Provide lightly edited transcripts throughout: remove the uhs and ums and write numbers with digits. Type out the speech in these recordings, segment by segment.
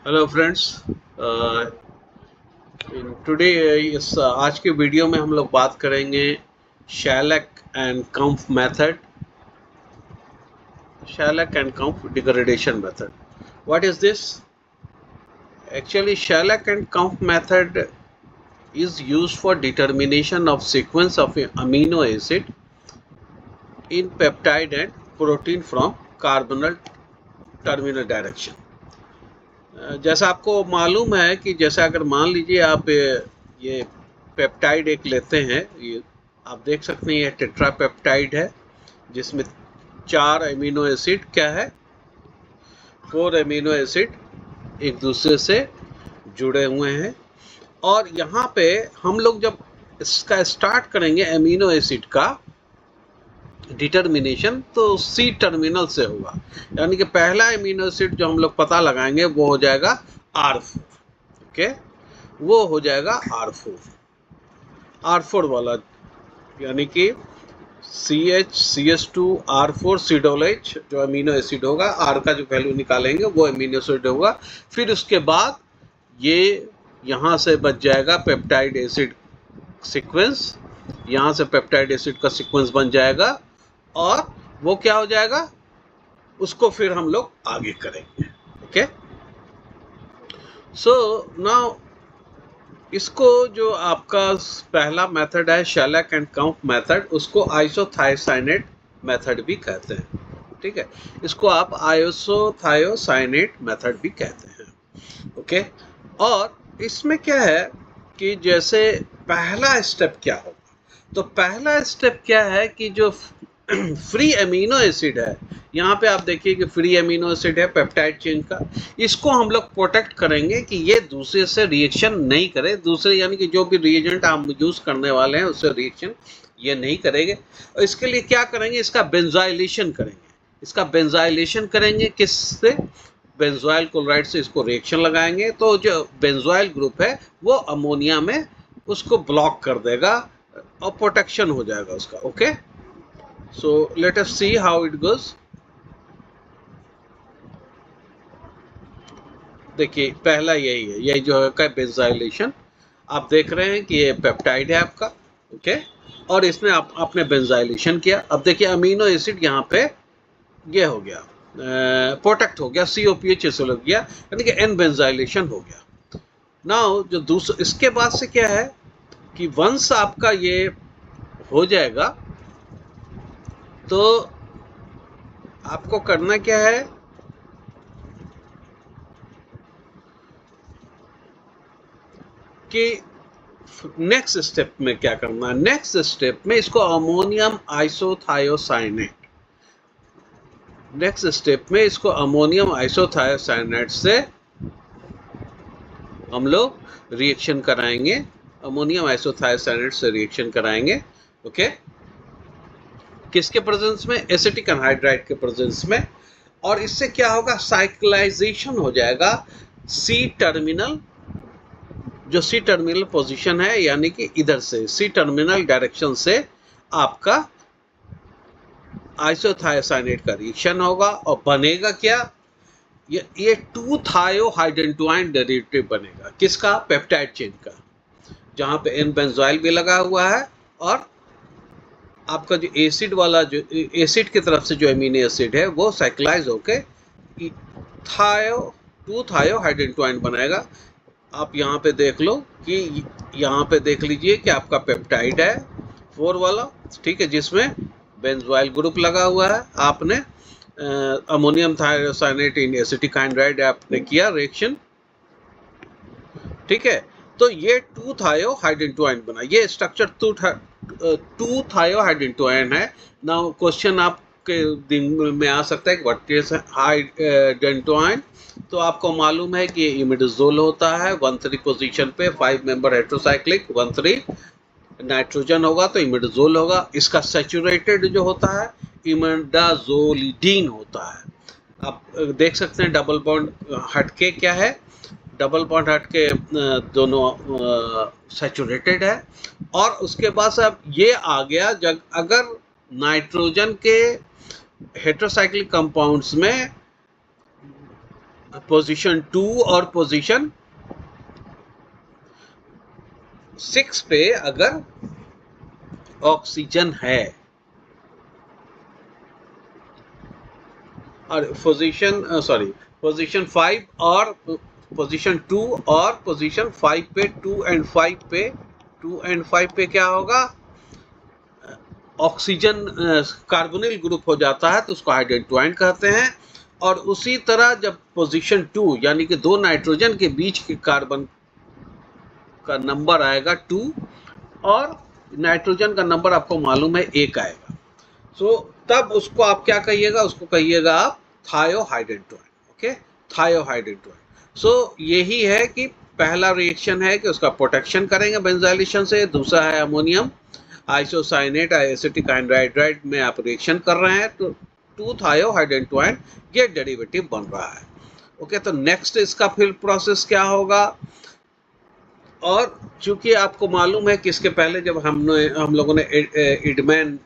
Hello friends. Today इस आज के वीडियो में हम लोग बात करेंगे Schlack and Kumpf method. Schlack and Kumpf degradation method, what is this? Actually Schlack and Kumpf method is used for determination of sequence of amino acid in peptide and protein from carbonyl terminal direction. जैसा आपको मालूम है कि जैसा अगर मान लीजिए आप ये पेप्टाइड एक लेते हैं, ये आप देख सकते हैं ये टेट्रापेप्टाइड है जिसमें 4 एमिनो एसिड क्या है, 4 एमिनो एसिड एक दूसरे से जुड़े हुए हैं। और यहाँ पे हम लोग जब इसका स्टार्ट करेंगे एमिनो एसिड का डिटर्मिनेशन तो सी टर्मिनल से होगा, यानी कि पहला एमिनो एसिड जो हम लोग पता लगाएंगे वो हो जाएगा R4। ओके, वो हो जाएगा R4 वाला, यानी कि CH2R4 C-H जो अमीनो एसिड होगा, R का जो वैल्यू निकालेंगे वो अमीनो एसिड होगा। फिर उसके बाद ये यहाँ से बच जाएगा पेप्टाइड एसिड सीक्वेंस, यहाँ से पेप्टाइड एसिड का सीक्वेंस बन जाएगा और वो क्या हो जाएगा, उसको फिर हम लोग आगे करेंगे। ओके, सो नाउ इसको जो आपका पहला मेथड है शैलक एंड कम्फ मेथड, उसको आइसोथायोसाइनेट मेथड भी कहते हैं। ठीक है, इसको आप आइसोथायोसाइनेट मेथड भी कहते हैं। ओके, और इसमें क्या है कि जैसे पहला स्टेप क्या होगा, तो पहला स्टेप क्या है कि जो फ्री अमीनो एसिड है, यहाँ पे आप देखिए कि फ्री अमीनो एसिड है पेप्टाइड चेन का, इसको हम लोग प्रोटेक्ट करेंगे कि ये दूसरे से रिएक्शन नहीं करे, दूसरे यानी कि जो भी रिएजेंट हम यूज करने वाले हैं उससे रिएक्शन ये नहीं करेंगे। और इसके लिए क्या करेंगे, इसका बेंजाइलेशन करेंगे। इसका बेंजाइलेशन करेंगे किससे? बेंजोइल क्लोराइड से इसको रिएक्शन लगाएंगे तो जो बेंजोइल ग्रुप है वो अमोनिया में उसको ब्लॉक कर देगा और प्रोटेक्शन हो जाएगा उसका। Okay, so let us see how it goes. देखिए पहला यही है, यही जो है बेंजाइलेशन। आप देख रहे हैं कि ये पेप्टाइड है आपका। ओके, और इसने आपने बेंजाइलेशन किया। अब देखिए अमीनो एसिड यहाँ पे ये हो गया, प्रोटेक्ट हो गया, COPH से लग गया, यानी कि एन बेंजाइलेशन हो गया। नाउ जो दूसरा इसके बाद से क्या है कि वंस आपका ये हो जाएगा तो आपको करना क्या है कि नेक्स्ट स्टेप में क्या करना है, नेक्स्ट स्टेप में इसको अमोनियम आइसोथायोसाइनेट, नेक्स्ट स्टेप में इसको अमोनियम आइसोथायोसाइनेट से हम लोग रिएक्शन कराएंगे, अमोनियम आइसोथायोसाइनेट से रिएक्शन कराएंगे। ओके, किसके प्रेजेंस में? एसिटिक एनहाइड्राइड के प्रेजेंस में। और इससे क्या होगा, साइक्लाइजेशन हो जाएगा सी टर्मिनल, जो सी टर्मिनल पोजीशन है, यानी कि इधर से सी टर्मिनल डायरेक्शन से आपका आइसोथायोसाइनेट का रिएक्शन होगा और बनेगा क्या, ये 2-थायोहाइड्रेंटोइन डेरिवेटिव बनेगा। किसका? पेप्टाइड चेन का, जहां पे एन बेंजोइल भी लगा हुआ है और आपका जो एसिड वाला, जो एसिड की तरफ से जो एमिनो एसिड है वो साइक्लाइज होके 2-थायोहाइड्रेंटोइन बनाएगा। आप यहाँ पे देख लो कि यहाँ पे देख लीजिए कि आपका पेप्टाइड है 4 वाला, ठीक है, जिसमें बेंजोइल ग्रुप लगा हुआ है। आपने अमोनियम थायोसाइनेट इन एसिटिक एनहाइड्राइड आपने किया रिएक्शन, ठीक है, तो ये 2-थायोहाइड्रेंटोइन बना। ये स्ट्रक्चर 2-थायोहाइड्रेंटोइन है। नाउ क्वेश्चन आपके दिन में आ सकता है कि व्हाट इज हाइड्रेंटोइन, तो आपको मालूम है कि इमिडाजोल होता है 1,3 पोजीशन पे, 5 मेंबर हेट्रोसाइक्लिक, 1,3 नाइट्रोजन होगा तो इमिडाजोल होगा। इसका सैचुरेटेड जो होता है इमिडाजोलिडीन होता है। आप देख सकते हैं डबल बॉन्ड हटके क्या है, डबल बॉन्ड हटके दोनों सैचुरेटेड है। और उसके बाद अब ये आ गया, जब अगर नाइट्रोजन के हेट्रोसाइक्लिक कंपाउंड्स में पोजीशन 2 और पोजीशन 6 पे अगर ऑक्सीजन है और पोजीशन 5 और पोजीशन 2 और पोजीशन 5 पे 2 एंड 5 पे क्या होगा, ऑक्सीजन कार्बोनिल ग्रुप हो जाता है तो उसको हाइड्रोजन ट्वाइन कहते हैं। और उसी तरह जब पोजीशन 2 यानी कि दो नाइट्रोजन के बीच के कार्बन का नंबर आएगा 2 और नाइट्रोजन का नंबर आपको मालूम है 1 आएगा, सो तब उसको आप क्या कहिएगा, उसको कहिएगा आप thiohydantoin. Okay, thiohydantoin. So यही है कि पहला रिएक्शन है कि उसका प्रोटेक्शन करेंगे बेंजाइलेशन से, दूसरा है अमोनियम आइसोसाइनेट एसिटिक हाइड्राइड में आप रिएक्शन कर रहे हैं तो 2 थायोहाइड्रोजन ट्वाइन ये डेरिवेटिव बन रहा है। ओके, तो नेक्स्ट इसका फिर प्रोसेस क्या होगा, और चूंकि आपको मालूम है कि इसके पहले जब हम लोगों ने इडमैन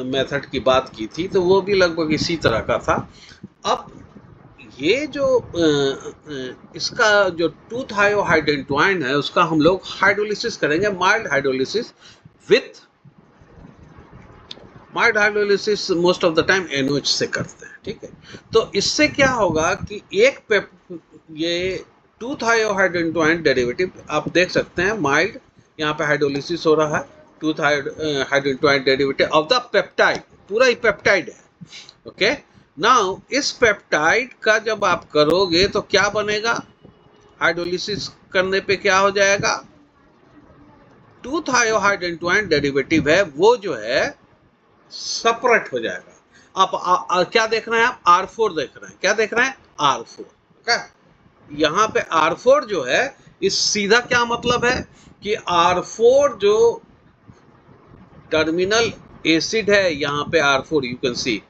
मेथड की बात की थी तो वो भी लगभग इसी तरह का था। अब ये जो इसका जो 2 थायोहाइड्रोजन ट्वाइन है उसका हम लोग हाइड्रोलिसिस करेंगे, mild hydrolysis most of the time NOH से करते हैं। ठीक है, तो इससे क्या होगा कि ये 2 थायोहाइड्रोजन ट्वाइन डेरिवेटिव आप देख सकते हैं, माइल्ड यहाँ पे हाइड्रोलिसिस हो रहा है, 2 hydantoin derivative of the peptide, पूरा ही पेप्टाइड है। ओके, नाउ इस पेप्टाइड का जब आप करोगे तो क्या बनेगा, हाइड्रोलिसिस करने पे क्या हो जाएगा, 2 थायोहाइड्रोजन ट्वाइन डेरिवेटिव है वो जो है सेपरेट हो जाएगा। आप क्या देख रहे हैं, आप R4 देख रहे हैं, क्या देख रहे हैं, R4। ओके, यहाँ पे R4 जो है इस सीधा क्या मतलब है कि R4 जो टर्मिनल एसिड है यहाँ पे R4 यू कैन सी,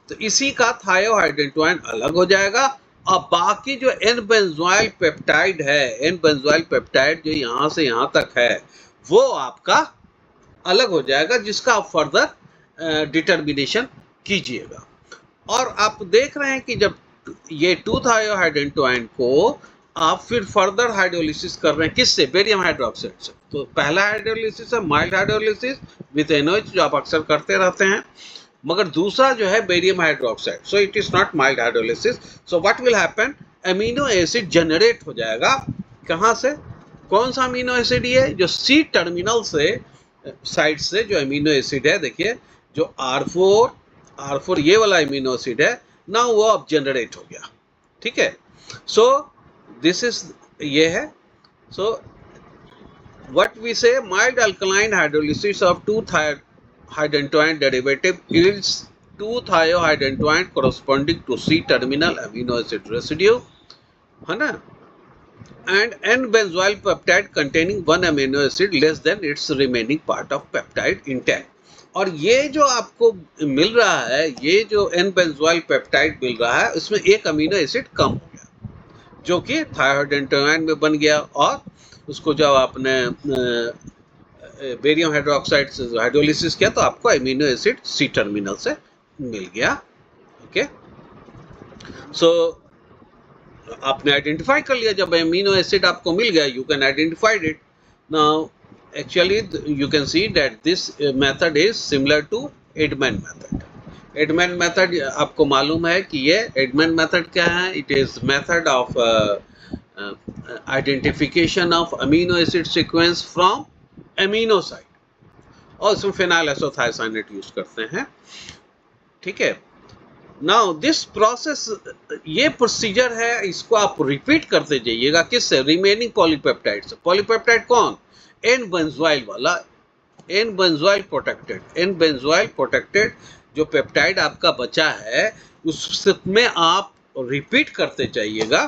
तो इसी का थायोहाइड्रोजन ट्वाइन अलग हो जाएगा और बाकी जो N बेंजोइल पेप्टाइड है, N बेंजोइल पेप्टाइड जो यहाँ से यहाँ तक है वो आपका अलग हो जाएगा, जिसका आप फर्दर डिटर्मिनेशन कीजिएगा। और आप देख रहे हैं कि जब ये 2 थायोहाइड्रोजन ट्वाइन को आप फिर फर्दर हाइड्रोलिसिस कर रहे हैं किससे, बेरियम हाइड्रोक्साइड से, तो पहला हाइड्रोलिसिस है माइल्ड हाइड्रोलिसिस विद NOH जो आप अक्सर करते रहते हैं, मगर दूसरा जो है barium hydroxide, so it is not mild hydrolysis. So what will happen, amino acid generate हो जाएगा, कहाँ से, कौन सा अमीनो एसिड ये, जो C टर्मिनल से साइड से जो अमीनो एसिड है, देखिए जो R4 ये वाला अमीनो एसिड है ना, वो अब जनरेट हो गया। ठीक है, सो दिस इज ये है, so what we say mild alkaline hydrolysis of 2 hydantoin derivative yields 2 thiohydantoin corresponding to C terminal amino acid residue, है ना, and N benzoyl peptide containing 1 amino acid less than its remaining part of peptide intact। और ये जो आपको मिल रहा है, ये जो N benzoyl peptide मिल रहा है, इसमें एक अमीनो एसिड कम हो गया जो कि थायोहाइड्रोजन ट्वाइन में बन गया, और उसको जब आपने बेरियम हाइड्रोक्साइड से हाइड्रोलिसिस किया तो आपको अमीनो एसिड C टर्मिनल से मिल गया। ओके, सो आपने आइडेंटिफाई कर लिया, जब अमीनो एसिड आपको मिल गया you can identified it. Now actually you can see that this method is similar to Edman method. Edman method आपको मालूम है कि ये एडमैन मेथड क्या है, it is method of identification of amino acid sequence from amino side, और इसमें phenyl isothiocyanate use करते हैं। ठीक है, नाउ दिस प्रोसेस, ये प्रोसीजर है, इसको आप रिपीट करते जाइएगा किससे, रिमेनिंग पॉलीपेप्टाइड से। पॉलीपेप्टाइड कौन, N बेंजोइल वाला, N बेंजोइल प्रोटेक्टेड जो पेप्टाइड आपका बचा है उसमें आप रिपीट करते जाइएगा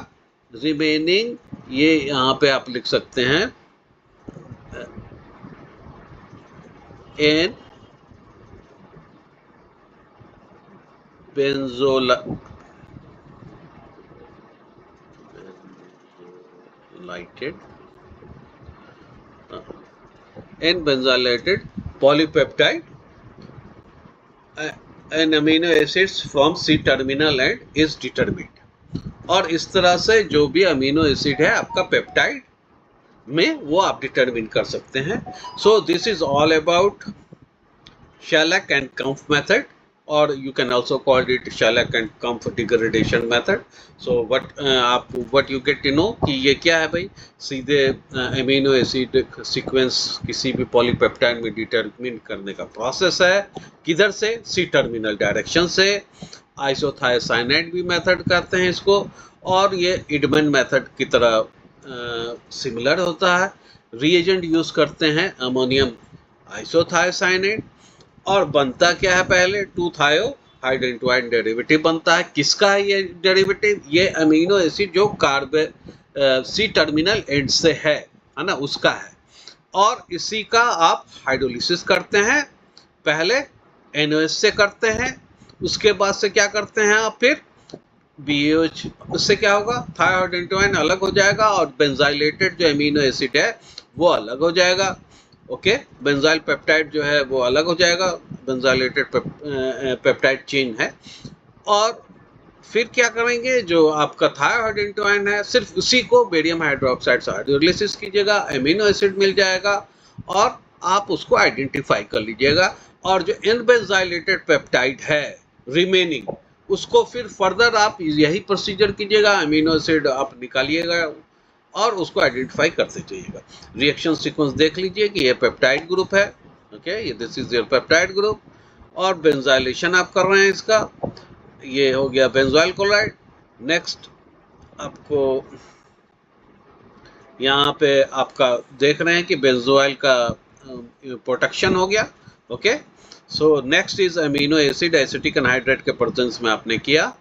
रिमेनिंग, ये यहाँ पे आप लिख सकते हैं N benzoylated polypeptide and amino acids from C terminal and is determined. और इस तरह से जो भी अमीनो एसिड है आपका पेप्टाइड में वो आप डिटरमिन कर सकते हैं। So this is all about Shellac and Kampf method, or you can also call it Shellac and Kampf degradation method. So what you get to know कि ये क्या है भाई, सीधे अमीनो एसिड सीक्वेंस किसी भी पॉलीपेप्टाइड में डिटरमिन करने का प्रोसेस है। किधर से? सी टर्मिनल डायरेक्शन से। आइसोथायोसाइनाइड भी मेथड कहते हैं इसको, और ये इडमन मेथड की तरह सिमिलर होता है। रिएजेंट यूज करते हैं अमोनियम आइसोथायोसाइनाइड, और बनता क्या है, पहले 2-थायो हाइड्रोजन डेरिवेटिव बनता है। किसका है ये डेरिवेटिव? ये अमीनो एसिड जो कार्बन सी टर्मिनल एंड से है ना, उसका है। और इसी का आप हाइड्रोलिसिस करते हैं, पहले NOH से करते हैं, उसके बाद से क्या करते हैं आप, फिर BH, उससे क्या होगा, थायोहाइड्रोजन अलग हो जाएगा और बेंजाइलेटेड जो अमीनो एसिड है वो अलग हो जाएगा। ओके, बेंजाइल पेप्टाइड जो है वो अलग हो जाएगा, बेंजाइलेटेड पेप्टाइड चेन है। और फिर क्या करेंगे, जो आपका थायोहाइड्रोजन है सिर्फ उसी को बेरियम हाइड्रोक्साइड से हाइड्रोलिसिस कीजिएगा, अमीनो एसिड मिल जाएगा और आप उसको आइडेंटिफाई कर लीजिएगा। और जो इनबेंजाइलेटेड पेप्टाइड है रिमेनिंग, उसको फिर फर्दर आप यही प्रोसीजर कीजिएगा, अमीनो एसिड आप निकालिएगा और उसको आइडेंटिफाई करते जाइएगा। रिएक्शन सीक्वेंस देख लीजिए कि ये पेप्टाइड ग्रुप है, ओके, ये this is your peptide group, और बेंजाइलेशन आप कर रहे हैं इसका, ये हो गया बेंजोइल क्लोराइड। नेक्स्ट आपको यहाँ पे आपका देख रहे हैं कि बेंजोइल का प्रोटेक्शन हो गया। Okay, so next is amino acid acetic anhydride के प्रेजेंस में आपने किया,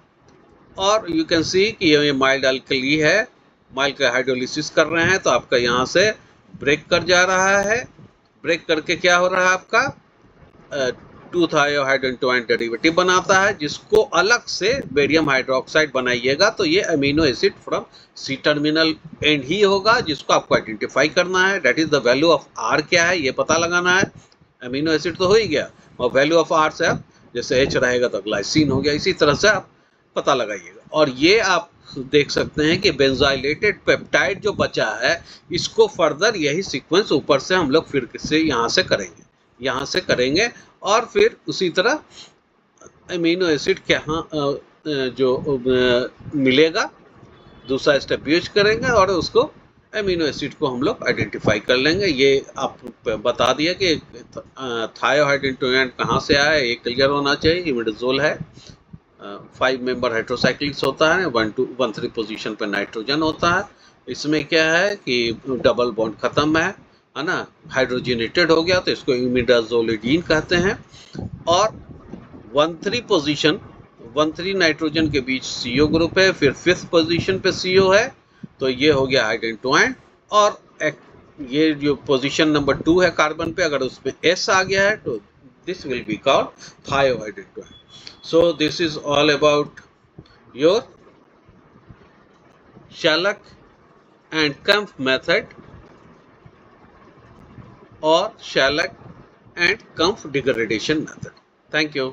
और यू कैन सी कि ये माइल्ड अल्कली है, माइल्ड का हाइड्रोलिसिस कर रहे हैं, तो आपका यहाँ से ब्रेक कर जा रहा है। ब्रेक करके क्या हो रहा है आपका, 2-थायोहाइड्रोजन डेरिवेटिव बनाता है, जिसको अलग से बेरियम हाइड्रोक्साइड बनाइएगा तो ये amino acid from C terminal end ही होगा, जिसको आपको आइडेंटिफाई करना है। That is the value of R क्या है ये पता लगाना है। अमीनो एसिड तो हो ही गया, और वैल्यू ऑफ आर से आप, जैसे एच रहेगा तो ग्लाइसिन हो गया, इसी तरह से आप पता लगाइएगा। और ये आप देख सकते हैं कि बेंजाइलेटेड पेप्टाइड जो बचा है, इसको फर्दर यही सीक्वेंस ऊपर से हम लोग फिर से यहाँ से करेंगे, और फिर उसी तरह अमीनो एसिड क्या जो मिलेगा, दूसरा स्टेप यूज करेंगे और उसको अमीनो एसिड को हम लोग आइडेंटिफाई कर लेंगे। ये आप बता दिया कि थायोहाइड्रोजन कहाँ से आया, ये क्लियर होना चाहिए। इमिडाजोल है, 5 मेंबर हाइड्रोसाइक्लिक्स होता है, 1-2-1-3 पोजीशन पे नाइट्रोजन होता है। इसमें क्या है कि डबल बॉन्ड खत्म है ना, हाइड्रोजनेटेड हो गया तो इसको इमिडाजोलिडीन कहते हैं। और 1-3 पोजीशन, 1-3 नाइट्रोजन के बीच CO ग्रुप है, फिर 5th पोजीशन पे CO है, तो ये हो गया हाइड्रोजन। और ये जो पोजीशन नंबर 2 है कार्बन पे, अगर उसमें S आ गया है तो this will be called thiohydantoin. So this is all about your Shellac and Kampf method or Shellac and Kampf degradation method. Thank you.